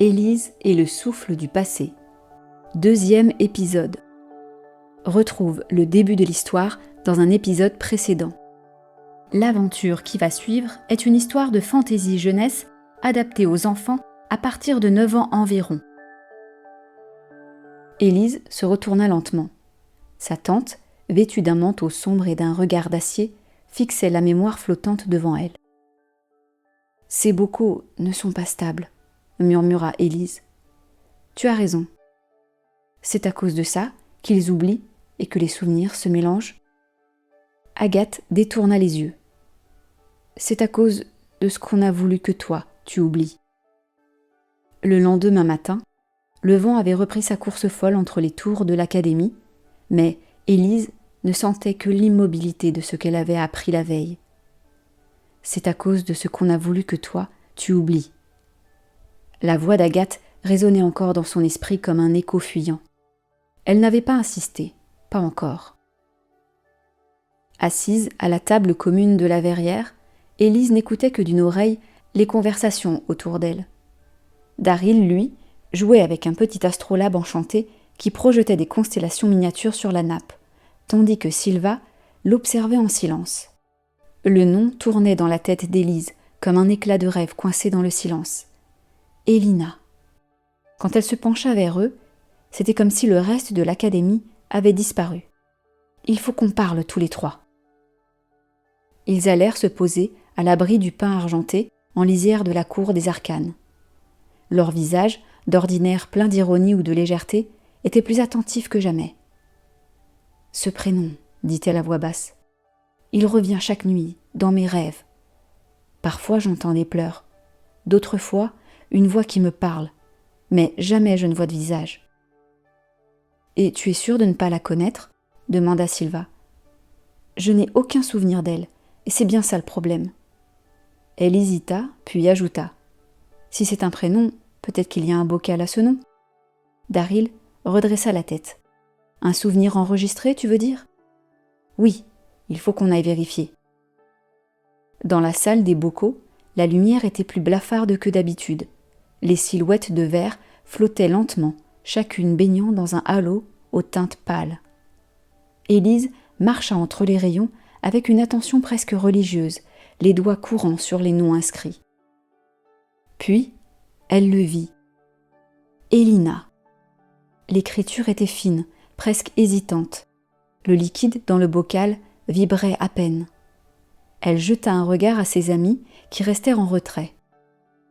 Élise et le souffle du passé. 2e épisode. Retrouve le début de l'histoire dans un épisode précédent. L'aventure qui va suivre est une histoire de fantaisie jeunesse adaptée aux enfants à partir de 9 ans environ. Élise se retourna lentement. Sa tante, vêtue d'un manteau sombre et d'un regard d'acier, fixait la mémoire flottante devant elle. « Ces bocaux ne sont pas stables, » murmura Élise. « Tu as raison. C'est à cause de ça qu'ils oublient et que les souvenirs se mélangent. » Agathe détourna les yeux. « C'est à cause de ce qu'on a voulu que toi, tu oublies. » Le lendemain matin, le vent avait repris sa course folle entre les tours de l'académie, mais Élise ne sentait que l'immobilité de ce qu'elle avait appris la veille. « C'est à cause de ce qu'on a voulu que toi, tu oublies. » La voix d'Agathe résonnait encore dans son esprit comme un écho fuyant. Elle n'avait pas insisté, pas encore. Assise à la table commune de la verrière, Élise n'écoutait que d'une oreille les conversations autour d'elle. Daryl, lui, jouait avec un petit astrolabe enchanté qui projetait des constellations miniatures sur la nappe, tandis que Sylva l'observait en silence. Le nom tournait dans la tête d'Élise comme un éclat de rêve coincé dans le silence. Elina. Quand elle se pencha vers eux, c'était comme si le reste de l'académie avait disparu. « Il faut qu'on parle tous les trois. » Ils allèrent se poser à l'abri du pin argenté en lisière de la cour des arcanes. Leurs visages, d'ordinaire pleins d'ironie ou de légèreté, étaient plus attentifs que jamais. « Ce prénom, dit-elle à voix basse, il revient chaque nuit, dans mes rêves. Parfois j'entends des pleurs, d'autres fois une voix qui me parle, mais jamais je ne vois de visage. »« Et tu es sûre de ne pas la connaître ?» demanda Sylva. « Je n'ai aucun souvenir d'elle, et c'est bien ça le problème. » Elle hésita, puis ajouta. « Si c'est un prénom, peut-être qu'il y a un bocal à ce nom. » Daryl redressa la tête. « Un souvenir enregistré, tu veux dire ? » ?»« Oui, il faut qu'on aille vérifier. » Dans la salle des bocaux, la lumière était plus blafarde que d'habitude. Les silhouettes de verre flottaient lentement, chacune baignant dans un halo aux teintes pâles. Élise marcha entre les rayons avec une attention presque religieuse, les doigts courant sur les noms inscrits. Puis, elle le vit. Elina. L'écriture était fine, presque hésitante. Le liquide dans le bocal vibrait à peine. Elle jeta un regard à ses amis qui restèrent en retrait.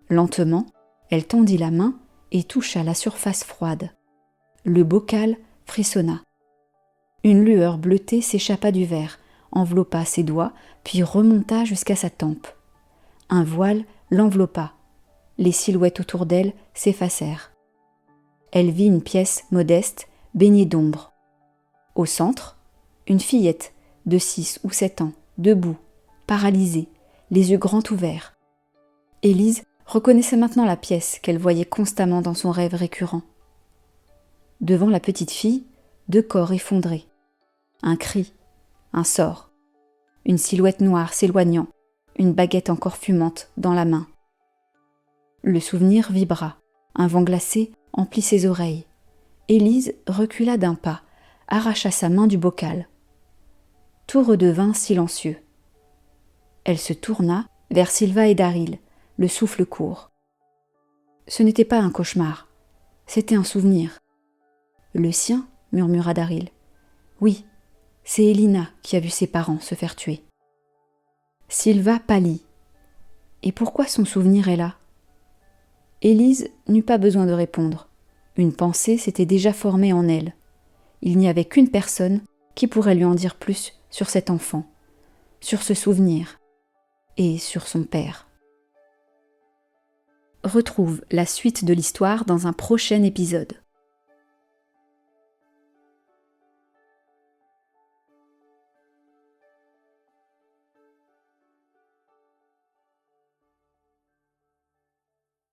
Lentement, elle tendit la main et toucha la surface froide. Le bocal frissonna. Une lueur bleutée s'échappa du verre, enveloppa ses doigts, puis remonta jusqu'à sa tempe. Un voile l'enveloppa. Les silhouettes autour d'elle s'effacèrent. Elle vit une pièce modeste, baignée d'ombre. Au centre, une fillette de 6 ou 7 ans, debout, paralysée, les yeux grands ouverts. Élise reconnaissait maintenant la pièce qu'elle voyait constamment dans son rêve récurrent. Devant la petite fille, 2 corps effondrés. Un cri, un sort. Une silhouette noire s'éloignant, une baguette encore fumante dans la main. Le souvenir vibra, un vent glacé emplit ses oreilles. Élise recula d'un pas, arracha sa main du bocal. Tout redevint silencieux. Elle se tourna vers Sylva et Daryl, le souffle court. Ce n'était pas un cauchemar, c'était un souvenir. Le sien, murmura Daryl. Oui, c'est Elina qui a vu ses parents se faire tuer. Sylva pâlit. Et pourquoi son souvenir est là ? Élise n'eut pas besoin de répondre. Une pensée s'était déjà formée en elle. Il n'y avait qu'une personne qui pourrait lui en dire plus sur cet enfant, sur ce souvenir et sur son père. Retrouve la suite de l'histoire dans un prochain épisode.